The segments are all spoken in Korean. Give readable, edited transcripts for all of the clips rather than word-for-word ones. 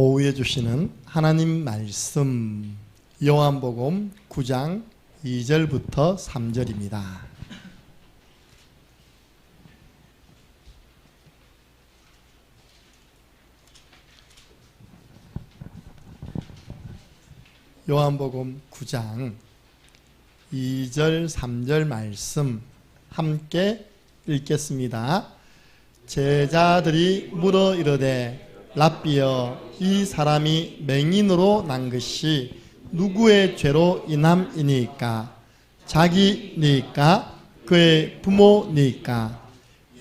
오후에 주시는 하나님 말씀 요한복음 9장 2절부터 3절입니다. 요한복음 9장 2절 3절 말씀 함께 읽겠습니다. 제자들이 물어 이르되 랍비여, 이 사람이 맹인으로 난 것이 누구의 죄로 인함이니까? 자기니까? 그의 부모니까?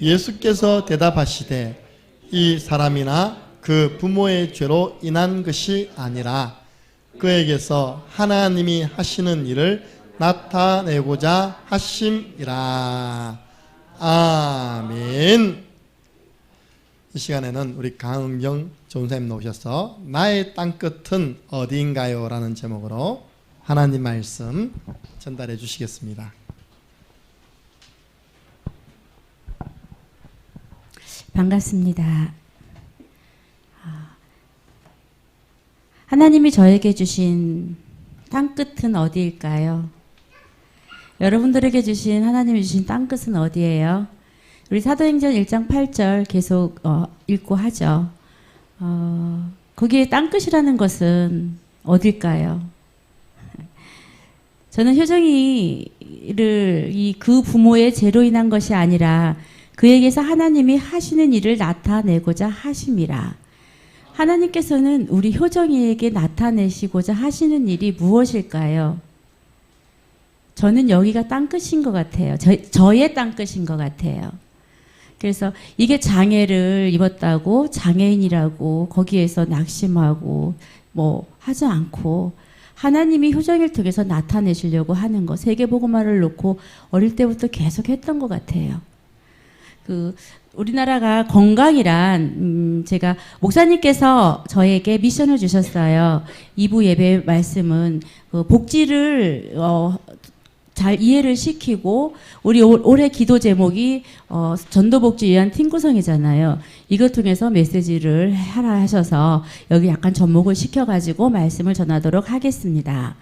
예수께서 대답하시되 이 사람이나 그 부모의 죄로 인한 것이 아니라 그에게서 하나님이 하시는 일을 나타내고자 하심이라. 아멘. 이 시간에는 우리 강은경 전사님 나오셔서 나의 땅끝은 어디인가요? 라는 제목으로 하나님 말씀 전달해 주시겠습니다. 반갑습니다. 하나님이 저에게 주신 땅끝은 어디일까요? 여러분들에게 주신 하나님이 주신 땅끝은 어디예요? 우리 사도행전 1장 8절 계속 읽고 하죠. 거기에 땅끝이라는 것은 어딜까요? 저는 효정이를 그 부모의 죄로 인한 것이 아니라 그에게서 하나님이 하시는 일을 나타내고자 하심이라. 하나님께서는 우리 효정이에게 나타내시고자 하시는 일이 무엇일까요? 저는 여기가 땅끝인 것 같아요. 저의 땅끝인 것 같아요. 그래서 이게 장애를 입었다고 장애인이라고 거기에서 낙심하고 뭐 하지 않고 하나님이 효정이를 통해서 나타내시려고 하는 거, 세계복음화를 놓고 어릴 때부터 계속 했던 것 같아요. 우리나라가 건강이란 제가 목사님께서 저에게 미션을 주셨어요. 2부 예배 말씀은 복지를 잘 이해를 시키고 우리 올해 기도 제목이 전도복지 위한 팀 구성이잖아요. 이것 통해서 메시지를 하라 하셔서 여기 약간 접목을 시켜가지고 말씀을 전하도록 하겠습니다.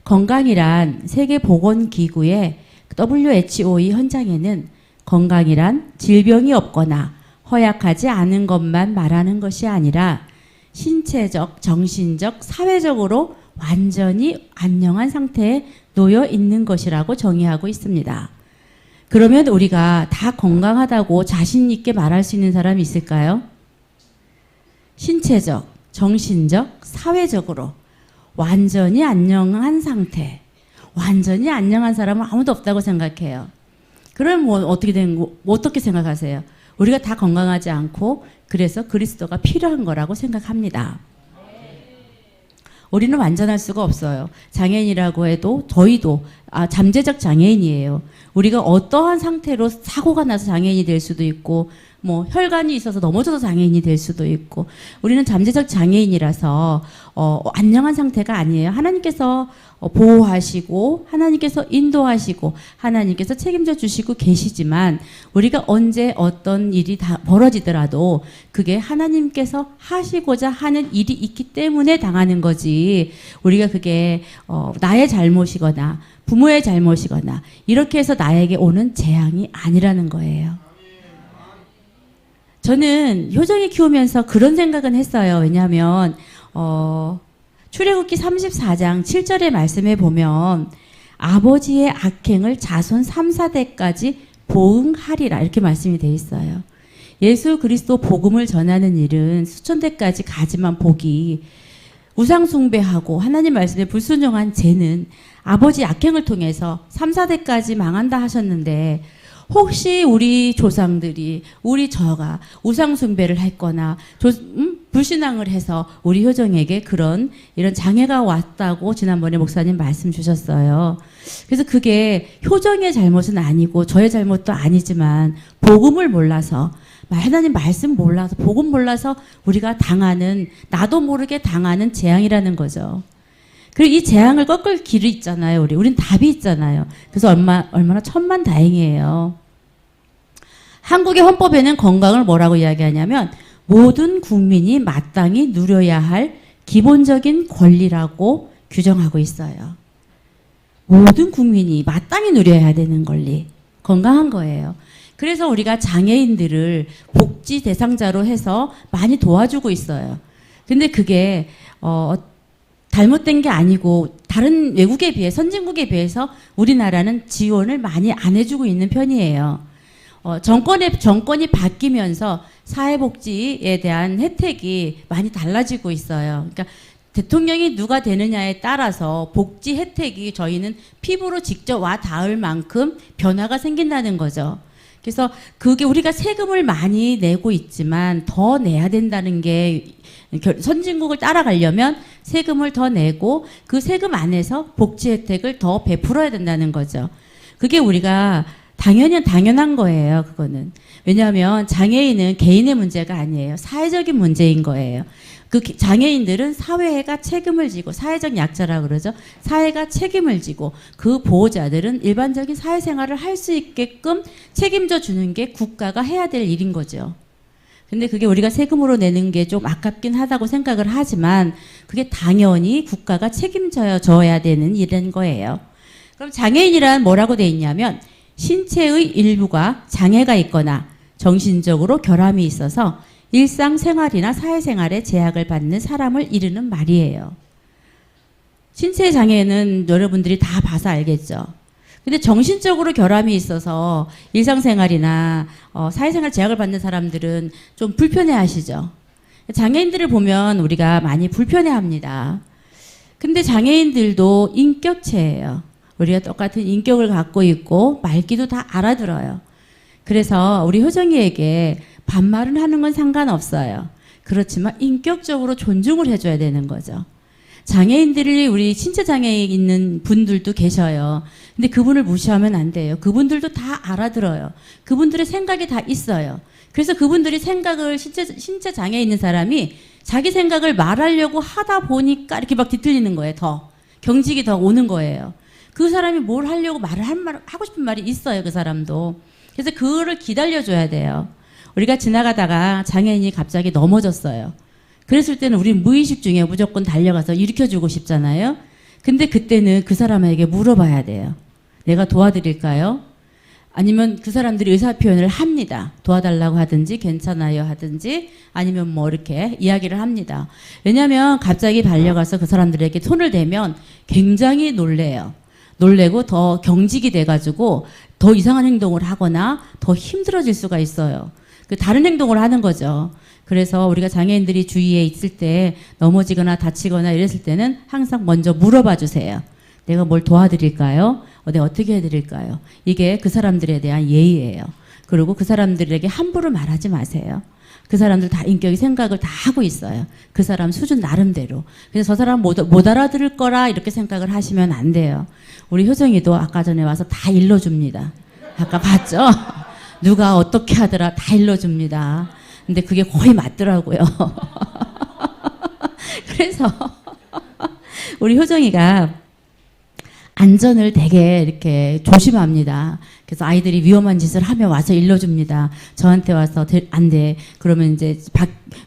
건강이란 세계보건기구의 WHO 현장에는 건강이란 질병이 없거나 허약하지 않은 것만 말하는 것이 아니라 신체적, 정신적, 사회적으로 완전히 안녕한 상태에 놓여 있는 것이라고 정의하고 있습니다. 그러면 우리가 다 건강하다고 자신 있게 말할 수 있는 사람이 있을까요? 신체적, 정신적, 사회적으로 완전히 안녕한 상태. 완전히 안녕한 사람은 아무도 없다고 생각해요. 그럼 어떻게 생각하세요? 우리가 다 건강하지 않고 그래서 그리스도가 필요한 거라고 생각합니다. 우리는 완전할 수가 없어요. 장애인이라고 해도 저희도 잠재적 장애인이에요. 우리가 어떠한 상태로 사고가 나서 장애인이 될 수도 있고 뭐 혈관이 있어서 넘어져서 장애인이 될 수도 있고 우리는 잠재적 장애인이라서 안녕한 상태가 아니에요. 하나님께서 보호하시고 하나님께서 인도하시고 하나님께서 책임져 주시고 계시지만 우리가 언제 어떤 일이 다 벌어지더라도 그게 하나님께서 하시고자 하는 일이 있기 때문에 당하는 거지 우리가 그게 나의 잘못이거나 부모의 잘못이거나 이렇게 해서 나에게 오는 재앙이 아니라는 거예요. 저는 효정이 키우면서 그런 생각은 했어요. 왜냐하면 출애굽기 34장 7절의 말씀에 보면 아버지의 악행을 자손 3, 4대까지 보응하리라 이렇게 말씀이 되어 있어요. 예수 그리스도 복음을 전하는 일은 수천 대까지 가지만 복이 우상 숭배하고 하나님 말씀에 불순종한 죄는 아버지 악행을 통해서 3, 4대까지 망한다 하셨는데 혹시 우리 조상들이 우리 저가 우상 숭배를 했거나 불신앙을 해서 우리 효정에게 이런 장애가 왔다고 지난번에 목사님 말씀 주셨어요. 그래서 그게 효정의 잘못은 아니고 저의 잘못도 아니지만 복음을 몰라서 하나님 말씀 몰라서 복음 몰라서 우리가 당하는 나도 모르게 당하는 재앙이라는 거죠. 그리고 이 재앙을 꺾을 길이 있잖아요. 우린 답이 있잖아요. 그래서 얼마나 천만다행이에요. 한국의 헌법에는 건강을 뭐라고 이야기하냐면 모든 국민이 마땅히 누려야 할 기본적인 권리라고 규정하고 있어요. 모든 국민이 마땅히 누려야 되는 권리, 건강한 거예요. 그래서 우리가 장애인들을 복지 대상자로 해서 많이 도와주고 있어요. 근데 그게 잘못된 게 아니고 다른 외국에 비해 선진국에 비해서 우리나라는 지원을 많이 안 해주고 있는 편이에요. 정권이 바뀌면서 사회복지에 대한 혜택이 많이 달라지고 있어요. 그러니까 대통령이 누가 되느냐에 따라서 복지 혜택이 저희는 피부로 직접 와 닿을 만큼 변화가 생긴다는 거죠. 그래서 그게 우리가 세금을 많이 내고 있지만 더 내야 된다는 게 선진국을 따라가려면 세금을 더 내고 그 세금 안에서 복지 혜택을 더 베풀어야 된다는 거죠. 그게 우리가 당연한 거예요. 그거는. 왜냐하면 장애인은 개인의 문제가 아니에요. 사회적인 문제인 거예요. 그 장애인들은 사회가 책임을 지고 사회적 약자라 그러죠. 사회가 책임을 지고 그 보호자들은 일반적인 사회생활을 할 수 있게끔 책임져 주는 게 국가가 해야 될 일인 거죠. 근데 그게 우리가 세금으로 내는 게 좀 아깝긴 하다고 생각을 하지만 그게 당연히 국가가 책임져야 되는 일인 거예요. 그럼 장애인이란 뭐라고 돼 있냐면 신체의 일부가 장애가 있거나 정신적으로 결함이 있어서 일상생활이나 사회생활에 제약을 받는 사람을 이르는 말이에요. 신체 장애는 여러분들이 다 봐서 알겠죠. 근데 정신적으로 결함이 있어서 일상생활이나 사회생활 제약을 받는 사람들은 좀 불편해하시죠. 장애인들을 보면 우리가 많이 불편해합니다. 근데 장애인들도 인격체예요. 우리가 똑같은 인격을 갖고 있고 말귀도 다 알아들어요. 그래서 우리 효정이에게 반말을 하는 건 상관없어요. 그렇지만 인격적으로 존중을 해줘야 되는 거죠. 장애인들이 우리 신체 장애 있는 분들도 계셔요. 근데 그분을 무시하면 안 돼요. 그분들도 다 알아들어요. 그분들의 생각이 다 있어요. 그래서 그분들이 생각을 신체 장애 있는 사람이 자기 생각을 말하려고 하다 보니까 이렇게 막 뒤틀리는 거예요. 더 경직이 더 오는 거예요. 그 사람이 뭘 하려고 하고 싶은 말이 있어요. 그 사람도. 그래서 그거를 기다려줘야 돼요. 우리가 지나가다가 장애인이 갑자기 넘어졌어요. 그랬을 때는 우리 무의식 중에 무조건 달려가서 일으켜주고 싶잖아요. 근데 그때는 그 사람에게 물어봐야 돼요. 내가 도와드릴까요? 아니면 그 사람들이 의사표현을 합니다. 도와달라고 하든지 괜찮아요 하든지 아니면 뭐 이렇게 이야기를 합니다. 왜냐하면 갑자기 달려가서 그 사람들에게 손을 대면 굉장히 놀래요. 놀래고 더 경직이 돼가지고 더 이상한 행동을 하거나 더 힘들어질 수가 있어요. 그 다른 행동을 하는 거죠. 그래서 우리가 장애인들이 주위에 있을 때 넘어지거나 다치거나 이랬을 때는 항상 먼저 물어봐 주세요. 내가 뭘 도와드릴까요? 내가 어떻게 해드릴까요? 이게 그 사람들에 대한 예의예요. 그리고 그 사람들에게 함부로 말하지 마세요. 그 사람들 다 인격이 생각을 다 하고 있어요. 그 사람 수준 나름대로. 그래서 저 사람 못 알아들을 거라 이렇게 생각을 하시면 안 돼요. 우리 효정이도 아까 전에 와서 다 일러줍니다. 아까 봤죠? 누가 어떻게 하더라 다 일러줍니다. 근데 그게 거의 맞더라고요. 그래서 우리 효정이가 안전을 되게 이렇게 조심합니다. 그래서 아이들이 위험한 짓을 하면 와서 일러줍니다. 저한테 와서 안 돼. 그러면 이제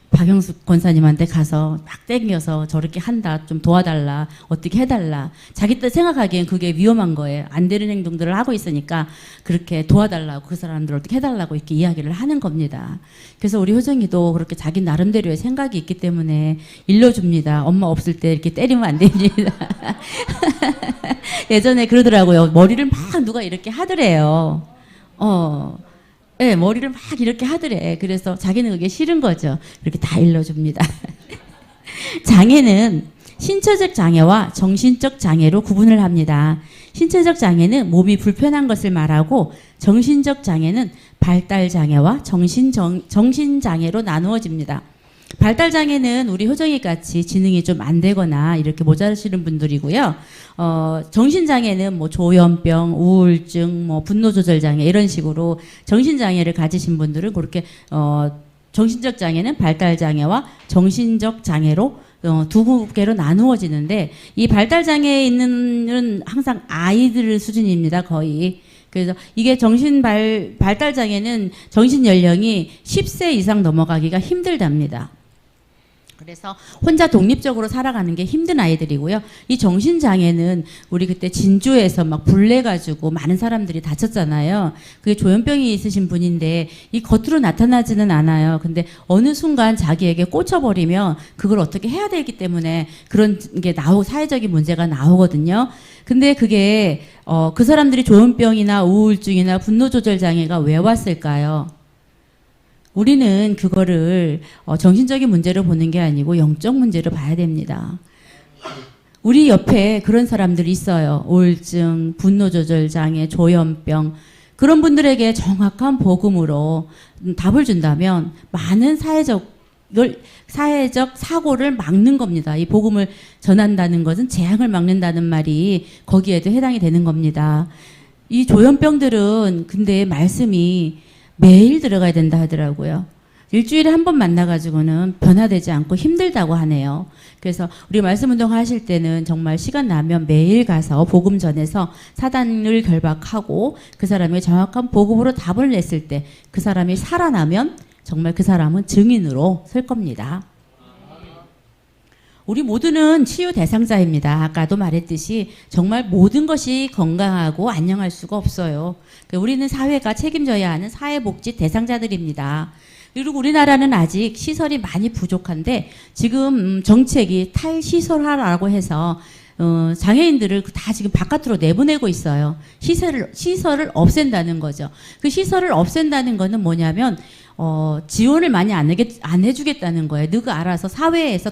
박영숙 권사님한테 가서 막 땡겨서 저렇게 한다. 좀 도와달라. 어떻게 해달라. 자기 때 생각하기엔 그게 위험한 거예요. 안 되는 행동들을 하고 있으니까 그렇게 도와달라고 그 사람들 어떻게 해달라고 이렇게 이야기를 하는 겁니다. 그래서 우리 효정이도 그렇게 자기 나름대로의 생각이 있기 때문에 일러줍니다. 엄마 없을 때 이렇게 때리면 안 됩니다. 예전에 그러더라고요. 머리를 막 누가 이렇게 하더래요. 네, 머리를 막 이렇게 하더래. 그래서 자기는 그게 싫은 거죠. 그렇게 다 일러줍니다. 장애는 신체적 장애와 정신적 장애로 구분을 합니다. 신체적 장애는 몸이 불편한 것을 말하고 정신적 장애는 발달 장애와 정신 장애로 나누어집니다. 발달 장애는 우리 효정이 같이 지능이 좀 안 되거나 이렇게 모자라시는 분들이고요. 정신 장애는 뭐 조현병, 우울증, 뭐 분노 조절 장애 이런 식으로 정신 장애를 가지신 분들은 그렇게 정신적 장애는 발달 장애와 정신적 장애로 두 개로 나누어지는데 이 발달 장애에 있는 항상 아이들 수준입니다. 거의. 그래서 이게 발달 장애는 정신 연령이 10세 이상 넘어가기가 힘들답니다. 그래서 혼자 독립적으로 살아가는 게 힘든 아이들이고요. 이 정신장애는 우리 그때 진주에서 막 불내가지고 많은 사람들이 다쳤잖아요. 그게 조현병이 있으신 분인데 이 겉으로 나타나지는 않아요. 근데 어느 순간 자기에게 꽂혀버리면 그걸 어떻게 해야 되기 때문에 그런 게 사회적인 문제가 나오거든요. 근데 그게 그 사람들이 조현병이나 우울증이나 분노조절장애가 왜 왔을까요? 우리는 그거를 정신적인 문제로 보는 게 아니고 영적 문제로 봐야 됩니다. 우리 옆에 그런 사람들이 있어요. 우울증, 분노조절장애, 조현병. 그런 분들에게 정확한 복음으로 답을 준다면 많은 사회적 사고를 막는 겁니다. 이 복음을 전한다는 것은 재앙을 막는다는 말이 거기에도 해당이 되는 겁니다. 이 조현병들은 근데 말씀이 매일 들어가야 된다 하더라고요. 일주일에 한 번 만나가지고는 변화되지 않고 힘들다고 하네요. 그래서 우리 말씀 운동 하실 때는 정말 시간 나면 매일 가서 복음 전해서 사단을 결박하고 그 사람의 정확한 복음으로 답을 냈을 때 그 사람이 살아나면 정말 그 사람은 증인으로 설 겁니다. 우리 모두는 치유 대상자입니다. 아까도 말했듯이 정말 모든 것이 건강하고 안녕할 수가 없어요. 우리는 사회가 책임져야 하는 사회복지 대상자들입니다. 그리고 우리나라는 아직 시설이 많이 부족한데 지금 정책이 탈시설화라고 해서 장애인들을 다 지금 바깥으로 내보내고 있어요. 시설을 없앤다는 거죠. 그 시설을 없앤다는 거는 뭐냐면 지원을 많이 안 해주겠다는 거예요. 너가 알아서 사회에서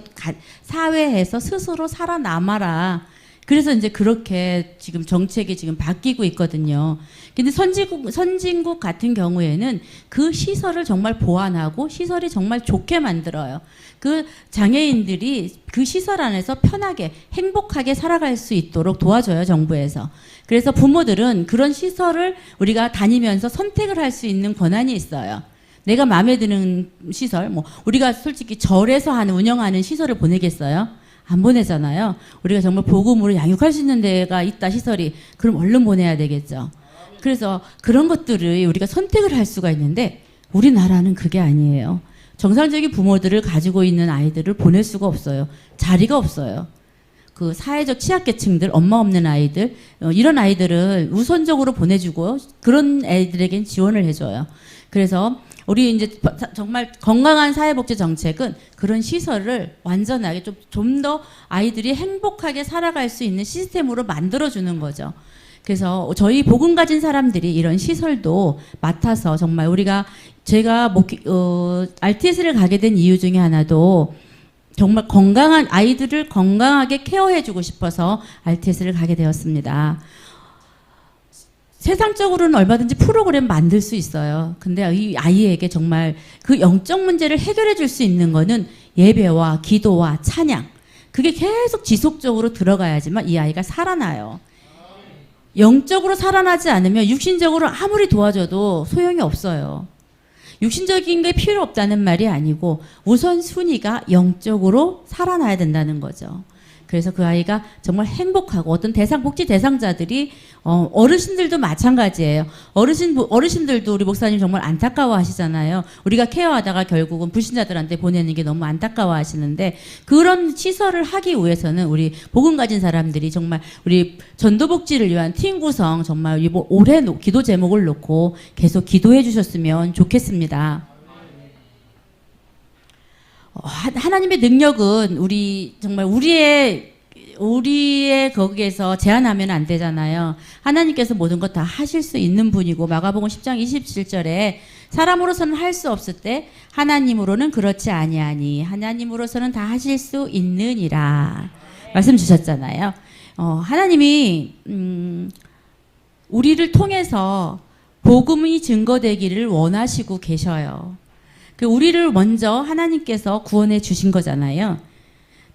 스스로 살아남아라. 그래서 이제 그렇게 지금 정책이 지금 바뀌고 있거든요. 근데 선진국 같은 경우에는 그 시설을 정말 보완하고 시설이 정말 좋게 만들어요. 그 장애인들이 그 시설 안에서 편하게 행복하게 살아갈 수 있도록 도와줘요, 정부에서. 그래서 부모들은 그런 시설을 우리가 다니면서 선택을 할 수 있는 권한이 있어요. 내가 마음에 드는 시설, 우리가 솔직히 절에서 운영하는 시설을 보내겠어요? 안 보내잖아요. 우리가 정말 복음으로 양육할 수 있는 데가 있다, 시설이. 그럼 얼른 보내야 되겠죠. 그래서 그런 것들을 우리가 선택을 할 수가 있는데 우리나라는 그게 아니에요. 정상적인 부모들을 가지고 있는 아이들을 보낼 수가 없어요. 자리가 없어요. 그 사회적 취약계층들, 엄마 없는 아이들, 이런 아이들을 우선적으로 보내주고 그런 애들에겐 지원을 해줘요. 그래서 우리 이제 정말 건강한 사회복지 정책은 그런 시설을 완전하게 좀 더 아이들이 행복하게 살아갈 수 있는 시스템으로 만들어주는 거죠. 그래서 저희 복음 가진 사람들이 이런 시설도 맡아서 정말 제가 RTS를 가게 된 이유 중에 하나도 정말 건강한 아이들을 건강하게 케어해주고 싶어서 RTS를 가게 되었습니다. 세상적으로는 얼마든지 프로그램 만들 수 있어요. 근데 이 아이에게 정말 그 영적 문제를 해결해 줄 수 있는 거는 예배와 기도와 찬양. 그게 계속 지속적으로 들어가야지만 이 아이가 살아나요. 영적으로 살아나지 않으면 육신적으로 아무리 도와줘도 소용이 없어요. 육신적인 게 필요 없다는 말이 아니고 우선순위가 영적으로 살아나야 된다는 거죠. 그래서 그 아이가 정말 행복하고 어떤 복지 대상자들이 어르신들도 마찬가지예요. 어르신들도 우리 목사님 정말 안타까워 하시잖아요. 우리가 케어하다가 결국은 불신자들한테 보내는 게 너무 안타까워 하시는데 그런 시설을 하기 위해서는 우리 복음 가진 사람들이 정말 우리 전도복지를 위한 팀 구성 정말 올해 기도 제목을 놓고 계속 기도해 주셨으면 좋겠습니다. 하나님의 능력은 정말 우리의 거기에서 제한하면 안 되잖아요. 하나님께서 모든 것 다 하실 수 있는 분이고 마가복음 10장 27절에 사람으로서는 할 수 없을 때 하나님으로는 그렇지 아니하니 하나님으로서는 다 하실 수 있느니라 말씀 주셨잖아요. 하나님이 우리를 통해서 복음이 증거되기를 원하시고 계셔요. 우리를 먼저 하나님께서 구원해 주신 거잖아요.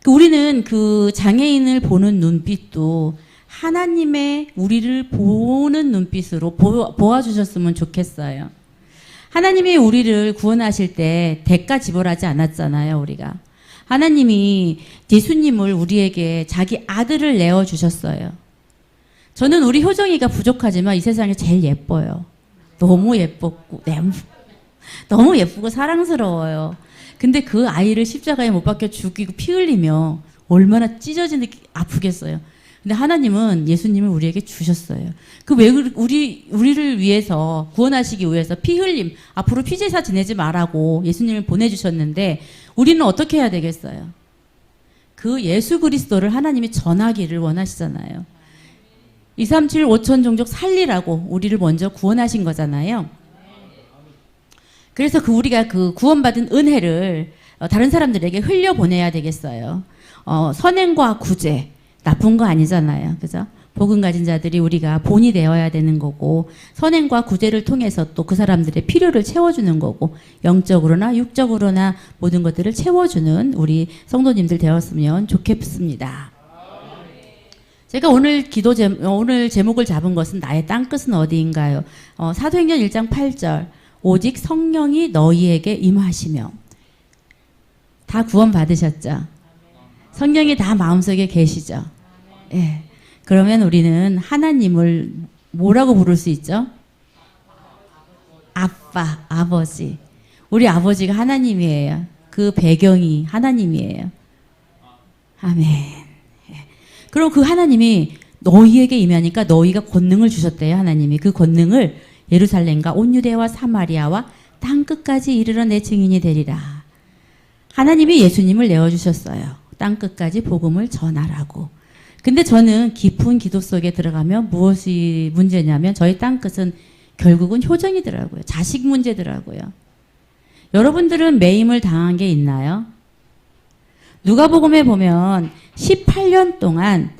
우리는 그 장애인을 보는 눈빛도 하나님의 우리를 보는 눈빛으로 보아주셨으면 좋겠어요. 하나님이 우리를 구원하실 때 대가 지불하지 않았잖아요, 우리가. 하나님이 예수님을 우리에게 자기 아들을 내어주셨어요. 저는 우리 효정이가 부족하지만 이 세상에 제일 예뻐요. 너무 예뻤고, 너무 예쁘고 사랑스러워요. 근데 그 아이를 십자가에 못 박혀 죽이고 피 흘리며 얼마나 찢어지는 게 아프겠어요. 근데 하나님은 예수님을 우리에게 주셨어요. 그 왜 우리를 위해서 구원하시기 위해서 피 흘림, 앞으로 피제사 지내지 말라고 예수님을 보내주셨는데 우리는 어떻게 해야 되겠어요? 그 예수 그리스도를 하나님이 전하기를 원하시잖아요. 237 5천 종족 살리라고 우리를 먼저 구원하신 거잖아요. 그래서 우리가 그 구원받은 은혜를 다른 사람들에게 흘려보내야 되겠어요. 선행과 구제, 나쁜 거 아니잖아요. 그죠? 복음 가진 자들이 우리가 본이 되어야 되는 거고, 선행과 구제를 통해서 또 그 사람들의 필요를 채워주는 거고, 영적으로나 육적으로나 모든 것들을 채워주는 우리 성도님들 되었으면 좋겠습니다. 제가 오늘 오늘 제목을 잡은 것은 나의 땅끝은 어디인가요? 사도행전 1장 8절. 오직 성령이 너희에게 임하시며. 다 구원 받으셨죠? 성령이 다 마음속에 계시죠? 예. 그러면 우리는 하나님을 뭐라고 부를 수 있죠? 아빠, 아버지. 우리 아버지가 하나님이에요. 그 배경이 하나님이에요. 아멘. 예. 그럼 그 하나님이 너희에게 임하니까 너희가 권능을 주셨대요. 하나님이 그 권능을 예루살렘과 온 유대와 사마리아와 땅 끝까지 이르러 내 증인이 되리라. 하나님이 예수님을 내어주셨어요. 땅 끝까지 복음을 전하라고. 근데 저는 깊은 기도 속에 들어가면 무엇이 문제냐면 저희 땅 끝은 결국은 효정이더라고요. 자식 문제더라고요. 여러분들은 매임을 당한 게 있나요? 누가복음에 보면 18년 동안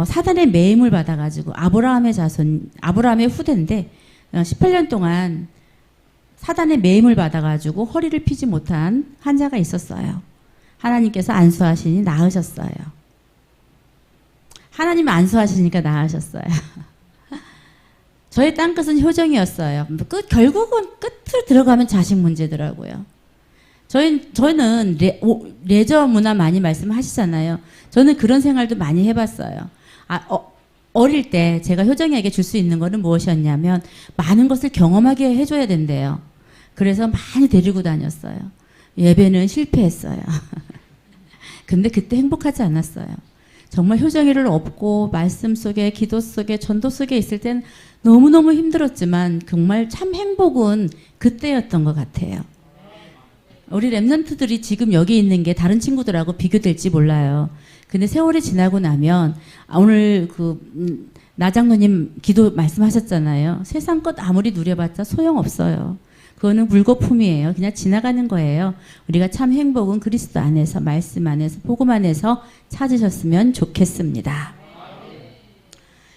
사단의 매임을 받아가지고 아브라함의 후대인데 18년 동안 사단의 매임을 받아가지고 허리를 펴지 못한 환자가 있었어요. 하나님께서 안수하시니 나으셨어요. 하나님 안수하시니까 나으셨어요. 저의 땅끝은 효정이었어요. 결국은 끝을 들어가면 자식 문제더라고요. 저희는 레저 문화 많이 말씀하시잖아요. 저는 그런 생활도 많이 해봤어요. 어릴 때 제가 효정이에게 줄 수 있는 거는 무엇이었냐면 많은 것을 경험하게 해줘야 된대요. 그래서 많이 데리고 다녔어요. 예배는 실패했어요. 근데 그때 행복하지 않았어요. 정말 효정이를 업고 말씀 속에 기도 속에 전도 속에 있을 땐 너무너무 힘들었지만 정말 참 행복은 그때였던 것 같아요. 우리 랩런트들이 지금 여기 있는 게 다른 친구들하고 비교될지 몰라요. 근데 세월이 지나고 나면 오늘 나장로님 기도 말씀하셨잖아요. 세상 것 아무리 누려봤자 소용없어요. 그거는 물거품이에요. 그냥 지나가는 거예요. 우리가 참 행복은 그리스도 안에서 말씀 안에서 복음 안에서 찾으셨으면 좋겠습니다.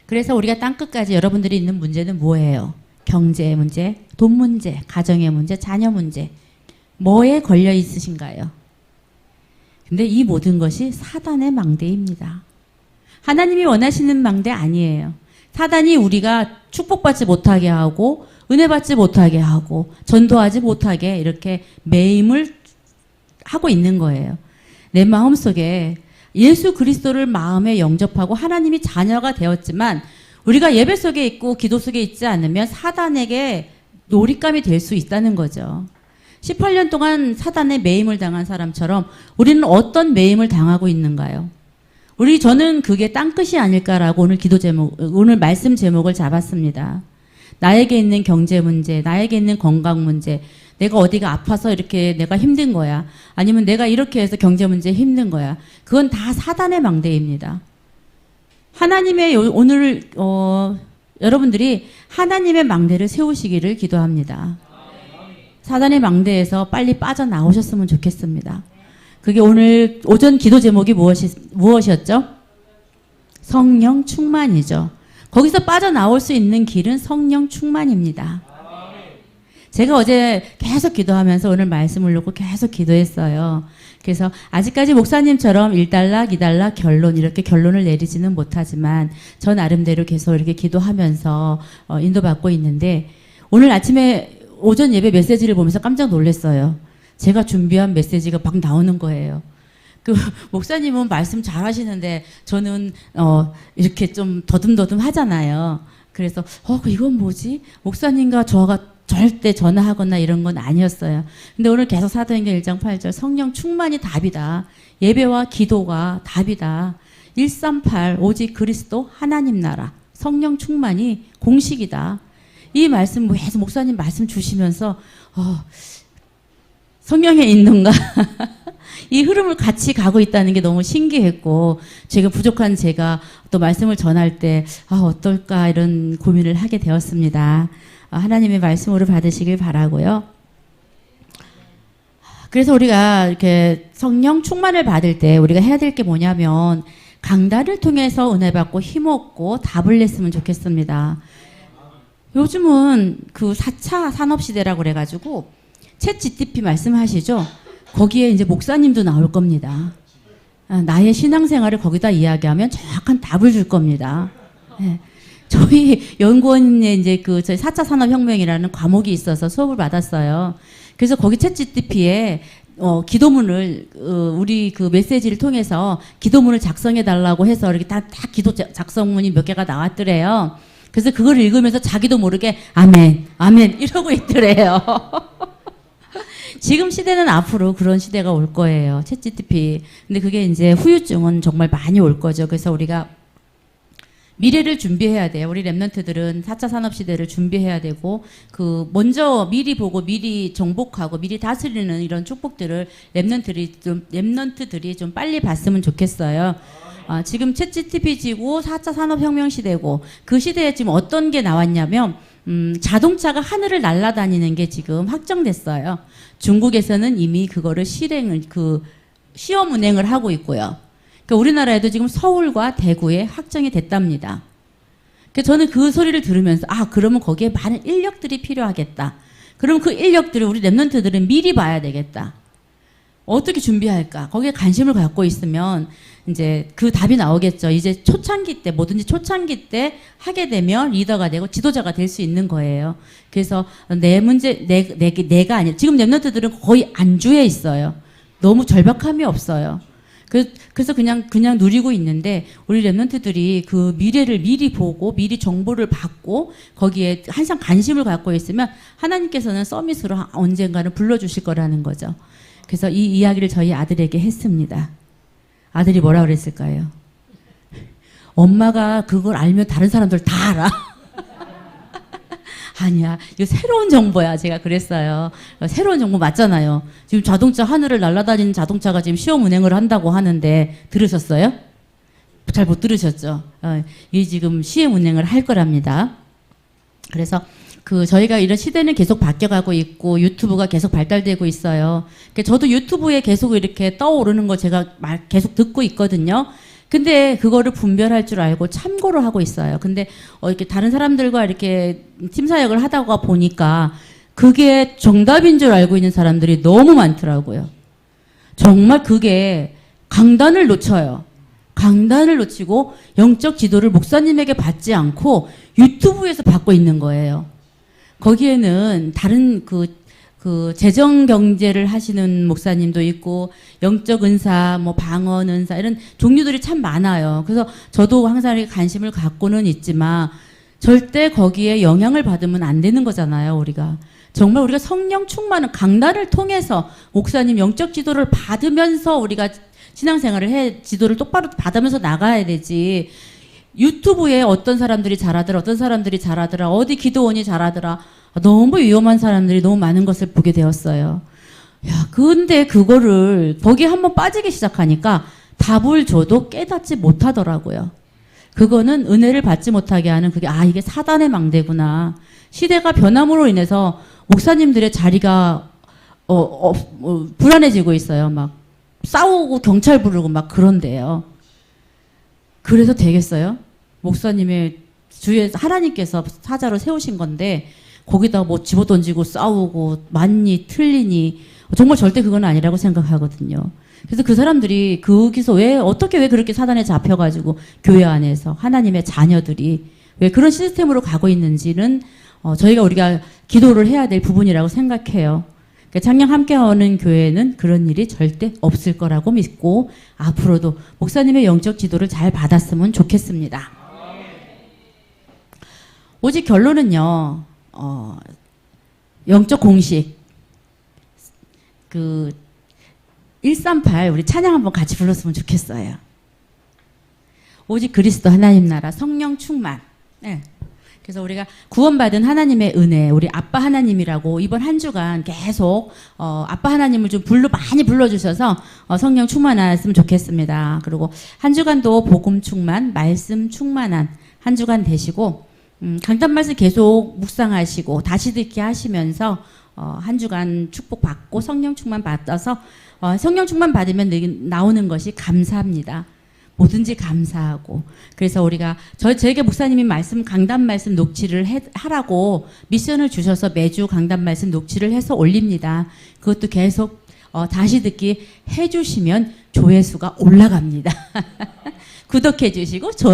그래서 우리가 땅끝까지 여러분들이 있는 문제는 뭐예요? 경제의 문제, 돈 문제, 가정의 문제, 자녀 문제. 뭐에 걸려 있으신가요? 근데 이 모든 것이 사단의 망대입니다. 하나님이 원하시는 망대 아니에요. 사단이 우리가 축복받지 못하게 하고 은혜 받지 못하게 하고 전도하지 못하게 이렇게 매임을 하고 있는 거예요. 내 마음속에 예수 그리스도를 마음에 영접하고 하나님이 자녀가 되었지만 우리가 예배 속에 있고 기도 속에 있지 않으면 사단에게 놀잇감이 될 수 있다는 거죠. 18년 동안 사단의 매임을 당한 사람처럼 우리는 어떤 매임을 당하고 있는가요? 저는 그게 땅끝이 아닐까라고 오늘 말씀 제목을 잡았습니다. 나에게 있는 경제 문제, 나에게 있는 건강 문제, 내가 어디가 아파서 이렇게 내가 힘든 거야. 아니면 내가 이렇게 해서 경제 문제에 힘든 거야. 그건 다 사단의 망대입니다. 오늘 여러분들이 하나님의 망대를 세우시기를 기도합니다. 사단의 망대에서 빨리 빠져나오셨으면 좋겠습니다. 그게 오늘 오전 기도 제목이 무엇이었죠? 성령 충만이죠. 거기서 빠져나올 수 있는 길은 성령 충만입니다. 제가 어제 계속 기도하면서 오늘 말씀을 놓고 계속 기도했어요. 그래서 아직까지 목사님처럼 1단락, 2단락 결론 이렇게 결론을 내리지는 못하지만 저 나름대로 계속 이렇게 기도하면서 인도받고 있는데 오늘 아침에 오전 예배 메시지를 보면서 깜짝 놀랐어요. 제가 준비한 메시지가 막 나오는 거예요. 그 목사님은 말씀 잘 하시는데 저는 이렇게 좀 더듬더듬 하잖아요. 그래서 이건 뭐지? 목사님과 저가 절대 전화하거나 이런 건 아니었어요. 근데 오늘 계속 사도행전 1장 8절 성령 충만이 답이다. 예배와 기도가 답이다. 138 오직 그리스도 하나님 나라 성령 충만이 공식이다. 이 말씀 계속 목사님 말씀 주시면서 성령에 있는가 이 흐름을 같이 가고 있다는 게 너무 신기했고 제가 부족한 제가 또 말씀을 전할 때 어떨까 이런 고민을 하게 되었습니다. 하나님의 말씀으로 받으시길 바라고요. 그래서 우리가 이렇게 성령 충만을 받을 때 우리가 해야 될 게 뭐냐면 강단을 통해서 은혜 받고 힘없고 답을 냈으면 좋겠습니다. 요즘은 그 4차 산업시대라고 그래가지고 챗 GTP 말씀하시죠? 거기에 이제 목사님도 나올 겁니다. 나의 신앙생활을 거기다 이야기하면 정확한 답을 줄 겁니다. 네. 저희 연구원에 이제 저희 4차 산업혁명이라는 과목이 있어서 수업을 받았어요. 그래서 거기 챗 GTP에 기도문을 우리 그 메시지를 통해서 기도문을 작성해 달라고 해서 이렇게 다 기도 작성문이 몇 개가 나왔더래요. 그래서 그걸 읽으면서 자기도 모르게 아멘, 아멘 이러고 있더래요. 지금 시대는 앞으로 그런 시대가 올 거예요. 챗 GTP. 근데 그게 이제 후유증은 정말 많이 올 거죠. 그래서 우리가 미래를 준비해야 돼요. 우리 랩런트들은 4차 산업시대를 준비해야 되고 먼저 미리 보고 미리 정복하고 미리 다스리는 이런 축복들을 랩런트들이 좀 빨리 봤으면 좋겠어요. 지금 챗 GTP지고 4차 산업혁명 시대고 그 시대에 지금 어떤 게 나왔냐면 자동차가 하늘을 날아다니는 게 지금 확정됐어요. 중국에서는 이미 그거를 시험 운행을 하고 있고요. 그러니까 우리나라에도 지금 서울과 대구에 확정이 됐답니다. 그러니까 저는 그 소리를 들으면서 그러면 거기에 많은 인력들이 필요하겠다. 그럼 그 인력들을 우리 랩런트들은 미리 봐야 되겠다. 어떻게 준비할까? 거기에 관심을 갖고 있으면 이제 그 답이 나오겠죠. 이제 초창기 때 뭐든지 초창기 때 하게 되면 리더가 되고 지도자가 될 수 있는 거예요. 그래서 내가 아니라 지금 랩런트들은 거의 안주해 있어요. 너무 절박함이 없어요. 그래서 그냥 누리고 있는데 우리 랩런트들이 그 미래를 미리 보고 미리 정보를 받고 거기에 항상 관심을 갖고 있으면 하나님께서는 서밋으로 언젠가는 불러주실 거라는 거죠. 그래서 이 이야기를 저희 아들에게 했습니다. 아들이 뭐라 그랬을까요? 엄마가 그걸 알면 다른 사람들 다 알아. 아니야, 이거 새로운 정보야. 제가 그랬어요. 새로운 정보 맞잖아요. 지금 자동차 하늘을 날아다니는 자동차가 지금 시험 운행을 한다고 하는데 들으셨어요? 잘 못 들으셨죠? 이게 지금 시험 운행을 할 거랍니다. 그래서 저희가 이런 시대는 계속 바뀌어가고 있고 유튜브가 계속 발달되고 있어요. 저도 유튜브에 계속 이렇게 떠오르는 거 제가 계속 듣고 있거든요. 근데 그거를 분별할 줄 알고 참고를 하고 있어요. 근데 이렇게 다른 사람들과 이렇게 팀 사역을 하다가 보니까 그게 정답인 줄 알고 있는 사람들이 너무 많더라고요. 정말 그게 강단을 놓쳐요. 강단을 놓치고 영적 지도를 목사님에게 받지 않고 유튜브에서 받고 있는 거예요. 거기에는 다른 재정 경제를 하시는 목사님도 있고 영적 은사, 방언 은사 이런 종류들이 참 많아요. 그래서 저도 항상 관심을 갖고는 있지만 절대 거기에 영향을 받으면 안 되는 거잖아요. 정말 우리가 성령 충만한 강단을 통해서 목사님 영적 지도를 받으면서 우리가 신앙생활을 지도를 똑바로 받으면서 나가야 되지. 유튜브에 어떤 사람들이 잘하더라, 어떤 사람들이 잘하더라, 어디 기도원이 잘하더라. 너무 위험한 사람들이 너무 많은 것을 보게 되었어요. 근데 그거를 거기에 한번 빠지기 시작하니까 답을 줘도 깨닫지 못하더라고요. 그거는 은혜를 받지 못하게 하는 이게 사단의 망대구나. 시대가 변함으로 인해서 목사님들의 자리가 불안해지고 있어요. 막 싸우고 경찰 부르고 막 그런데요. 그래서 되겠어요? 목사님의 주위에 하나님께서 사자로 세우신 건데 거기다 집어던지고 싸우고 맞니 틀리니 정말 절대 그건 아니라고 생각하거든요. 그래서 그 사람들이 거기서 왜 그렇게 사단에 잡혀가지고 교회 안에서 하나님의 자녀들이 왜 그런 시스템으로 가고 있는지는 우리가 기도를 해야 될 부분이라고 생각해요. 그러니까 창녕 함께하는 교회는 그런 일이 절대 없을 거라고 믿고 앞으로도 목사님의 영적 지도를 잘 받았으면 좋겠습니다. 오직 결론은요. 영적 공식 138 우리 찬양 한번 같이 불렀으면 좋겠어요. 오직 그리스도 하나님 나라 성령 충만. 네. 그래서 우리가 구원받은 하나님의 은혜, 우리 아빠 하나님이라고 이번 한 주간 계속 아빠 하나님을 좀 많이 불러주셔서 성령 충만하였으면 좋겠습니다. 그리고 한 주간도 복음 충만, 말씀 충만한 한 주간 되시고 강단 말씀 계속 묵상하시고 다시 듣기 하시면서 한 주간 축복받고 성령 충만 받아서 성령 충만 받으면 나오는 것이 감사합니다. 뭐든지 감사하고. 그래서 우리가 저에게 목사님이 강단 말씀 녹취를 하라고 미션을 주셔서 매주 강단 말씀 녹취를 해서 올립니다. 그것도 계속 다시 듣기 해주시면 조회수가 올라갑니다. 구독해 주시고 있죠.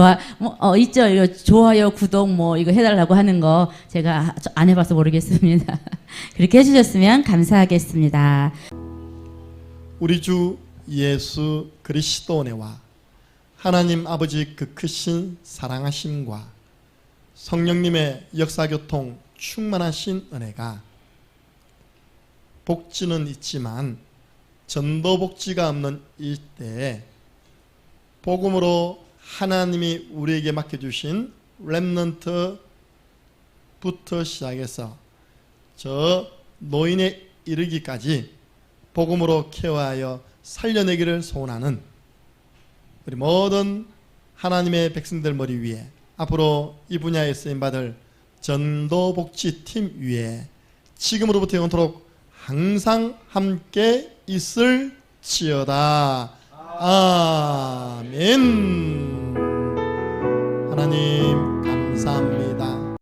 이거 좋아요, 구독 이거 해달라고 하는 거 제가 안 해봐서 모르겠습니다. 그렇게 해주셨으면 감사하겠습니다. 우리 주 예수 그리스도 은혜와 하나님 아버지 그 크신 사랑하심과 성령님의 역사교통 충만하신 은혜가 복지는 있지만 전도복지가 없는 이때에 복음으로 하나님이 우리에게 맡겨주신 렘넌트부터 시작해서 저 노인에 이르기까지 복음으로 케어하여 살려내기를 소원하는 우리 모든 하나님의 백성들 머리 위에 앞으로 이 분야에 쓰임받을 전도복지팀 위에 지금으로부터 영원토록 항상 함께 있을지어다. 아멘. 하나님 감사합니다.